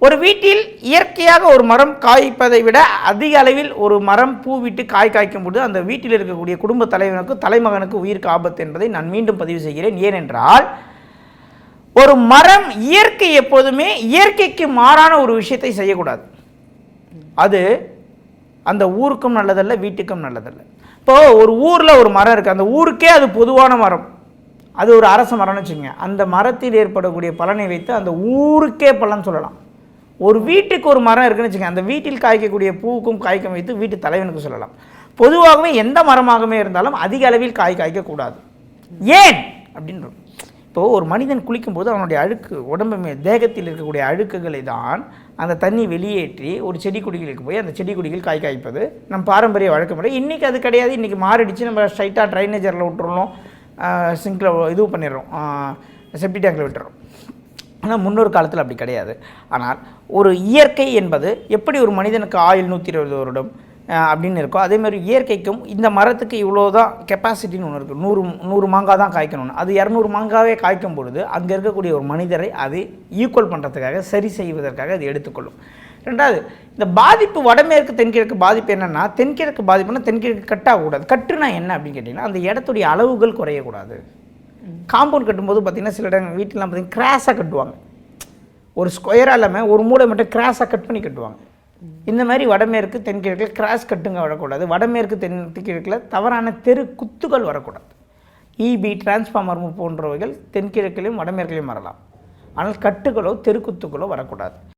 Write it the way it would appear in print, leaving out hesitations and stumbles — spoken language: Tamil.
ஒரு வீட்டில் இயற்கையாக ஒரு மரம் காய்ப்பதை விட அதிக அளவில் ஒரு மரம் பூ விட்டு காய் காய்க்கும் போது அந்த வீட்டில் இருக்கக்கூடிய குடும்ப தலைவனுக்கு தலைமகனுக்கு உயிருக்கு ஆபத்து என்பதை நான் மீண்டும் பதிவு செய்கிறேன். ஏனென்றால் ஒரு மரம் இயற்கை எப்போதுமே இயற்கைக்கு மாறான ஒரு விஷயத்தை செய்யக்கூடாது. அது அந்த ஊருக்கும் நல்லதல்ல, வீட்டுக்கும் நல்லதல்ல. இப்போது ஒரு ஊரில் ஒரு மரம் இருக்குது, அந்த ஊருக்கே அது பொதுவான மரம், அது ஒரு அரச மரம்னு வச்சுக்கோங்க. அந்த மரத்தில் ஏற்படக்கூடிய பலனை வைத்து அந்த ஊருக்கே பலன் சொல்லலாம். ஒரு வீட்டுக்கு ஒரு மரம் இருக்குன்னு வச்சுக்கோங்க, அந்த வீட்டில் காய்க்கக்கூடிய பூவுக்கும் காய்க்கும் வைத்து வீட்டு தலைவனுக்கு சொல்லலாம். பொதுவாகவே எந்த மரமாகவே இருந்தாலும் அதிக அளவில் காய் காய்க்கக்கூடாது. ஏன் அப்படின்றோம். இப்போது ஒரு மனிதன் குளிக்கும்போது அவனுடைய அழுக்கு உடம்பு தேகத்தில் இருக்கக்கூடிய அழுக்குகளை தான் அந்த தண்ணி வெளியேற்றி ஒரு செடி கொடிகளுக்கு போய் அந்த செடி கொடிகள் காய் காய்ப்பது நம் பாரம்பரிய வழக்கமுறை. இன்றைக்கி அது கிடையாது. இன்றைக்கி மாறிடுச்சு. நம்ம ஸ்ட்ரைட்டாக ட்ரைனேஜரில் விட்டுறோம், சிங்கில் இது பண்ணிடுறோம், செப்டி டேங்கில் விட்டுறோம். ஆனால் முன்னொரு காலத்தில் அப்படி கிடையாது. ஆனால் ஒரு இயற்கை என்பது எப்படி ஒரு மனிதனுக்கு ஆயுள் 120 வருடம் அப்படின்னு இருக்கோ, அதேமாதிரி இயற்கைக்கும் இந்த மரத்துக்கு இவ்வளோ தான் கெப்பாசிட்டின்னு ஒன்று இருக்குது. 100 மாங்காய் தான் காய்க்கணும்னு. அது 200 மாங்காவே காய்க்கும் பொழுது அங்கே இருக்கக்கூடிய ஒரு மனிதரை அது ஈக்குவல் பண்ணுறதுக்காக, சரி செய்வதற்காக அது எடுத்துக்கொள்ளும். ரெண்டாவது, இந்த பாதிப்பு வடமேற்கு தென்கிழக்கு பாதிப்பு என்னென்னா, தென்கிழக்கு பாதிப்புனா தென்கிழக்கு கட்டாகக்கூடாது. கட்டுனா என்ன அப்படின்னு கேட்டிங்கன்னா, அந்த இடத்துடைய அளவுகள் குறையக்கூடாது. காம்பவுண்ட் கட்டும்போது பார்த்திங்கன்னா சில இடங்கள் வீட்டிலாம் பார்த்திங்கன்னா கிராஸாக கட்டுவாங்க. ஒரு ஸ்கொயராக இல்லாமல் ஒரு மூளை மட்டும் கிராஸாக கட் பண்ணி கட்டுவாங்க. இந்த மாதிரி வடமேற்கு தென்கிழக்கில் கிராஸ் கட்டுங்க வரக்கூடாது. வடமேற்கு தென்கிழக்கில் தவறான தெரு குத்துகள் வரக்கூடாது. இபி டிரான்ஸ்ஃபார்மர் போன்றவைகள் தென்கிழக்கிலையும் வடமேற்கிலையும் வரலாம். ஆனால் கட்டுகளோ தெருக்குத்துகளோ வரக்கூடாது.